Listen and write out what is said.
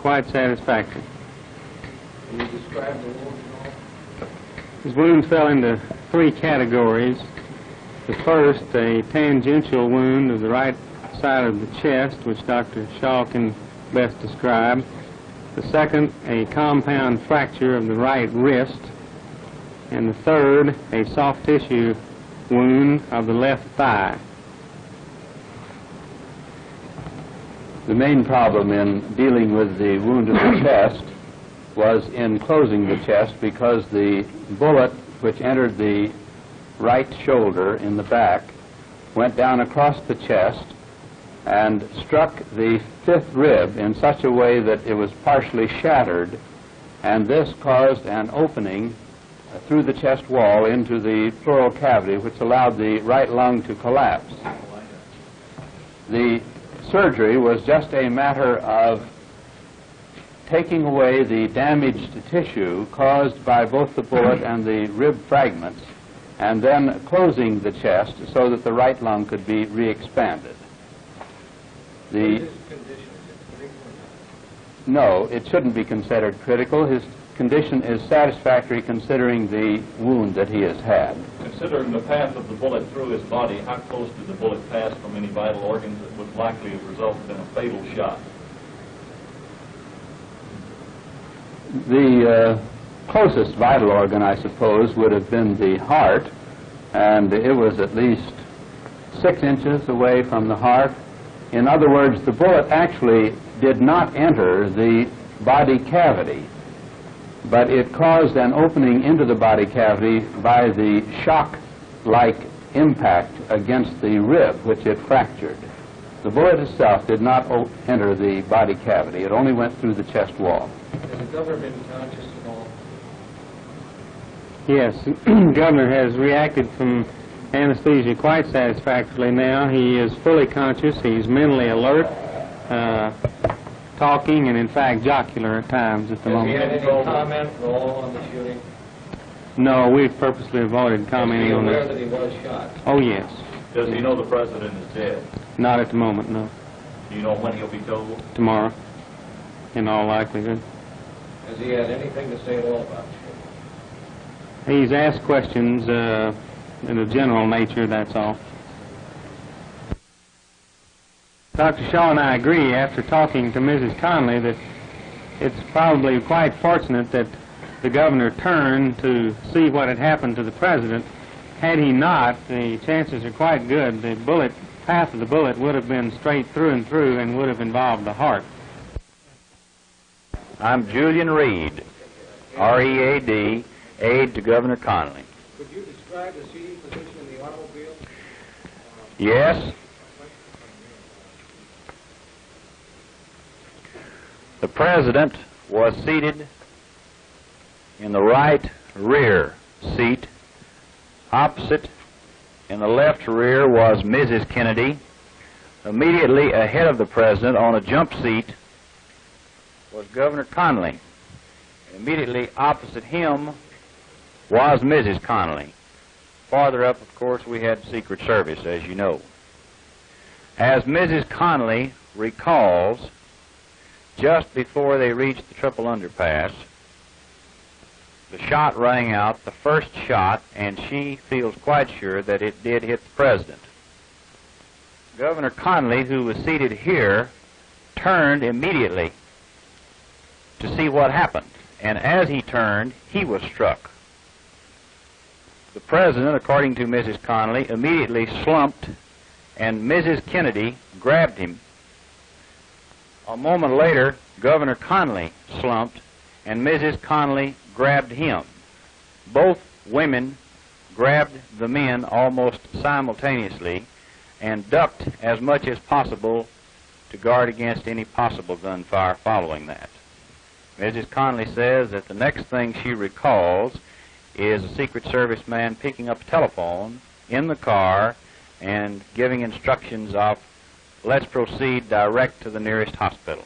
quite satisfactory. Can you describe the wound at all? His wounds fell into three categories. The first, a tangential wound of the right side of the chest, which Dr. Shaw can best describe. The second, a compound fracture of the right wrist. And the third, a soft tissue wound of the left thigh. The main problem in dealing with the wound of the chest was in closing the chest, because the bullet which entered the right shoulder in the back went down across the chest and struck the fifth rib in such a way that it was partially shattered, and this caused an opening through the chest wall into the pleural cavity, which allowed the right lung to collapse. The surgery was just a matter of taking away the damaged tissue caused by both the bullet and the rib fragments, and then closing the chest so that the right lung could be re-expanded. No, it shouldn't be considered critical. His condition is satisfactory considering the wound that he has had. Considering the path of the bullet through his body, how close did the bullet pass from any vital organs that would likely have resulted in a fatal shot? The closest vital organ, I suppose, would have been the heart, and it was at least 6 inches away from the heart. In other words, the bullet actually did not enter the body cavity, but it caused an opening into the body cavity by the shock-like impact against the rib, which it fractured. The bullet itself did not enter the body cavity. It only went through the chest wall. Has the governor been conscious at all? Yes, the governor has reacted from anesthesia quite satisfactorily now. He is fully conscious. He's mentally alert, talking, and in fact jocular at times at the moment. Has he had any comment at all on the shooting? No, we've purposely avoided commenting on this. this. Is he aware that he was shot? Oh, yes. Does he know the president is dead? Not at the moment, no. Do you know when he'll be told? Tomorrow, in all likelihood. Has he had anything to say at all about the shooting? He's asked questions in a general nature, that's all. Dr. Shaw and I agree, after talking to Mrs. Connally, that it's probably quite fortunate that the governor turned to see what had happened to the president. Had he not, the chances are quite good the path of the bullet would have been straight through and through and would have involved the heart. I'm Julian Reed, R-E-A-D, aide to Governor Connally. Could you describe the seating position in the automobile? Yes. The president was seated in the right rear seat. Opposite in the left rear was Mrs. Kennedy. Immediately ahead of the president on a jump seat was Governor Connally. Immediately opposite him was Mrs. Connally. Farther up, of course, we had Secret Service, as you know. As Mrs. Connally recalls, just before they reached the triple underpass, the shot rang out, the first shot, and she feels quite sure that it did hit the president. Governor Connally, who was seated here, turned immediately to see what happened, and as he turned, he was struck. The president, according to Mrs. Connally, immediately slumped, and Mrs. Kennedy grabbed him. A moment later, Governor Connally slumped, and Mrs. Connally grabbed him. Both women grabbed the men almost simultaneously and ducked as much as possible to guard against any possible gunfire following that. Mrs. Connally says that the next thing she recalls is a Secret Service man picking up a telephone in the car and giving instructions of, let's proceed direct to the nearest hospital.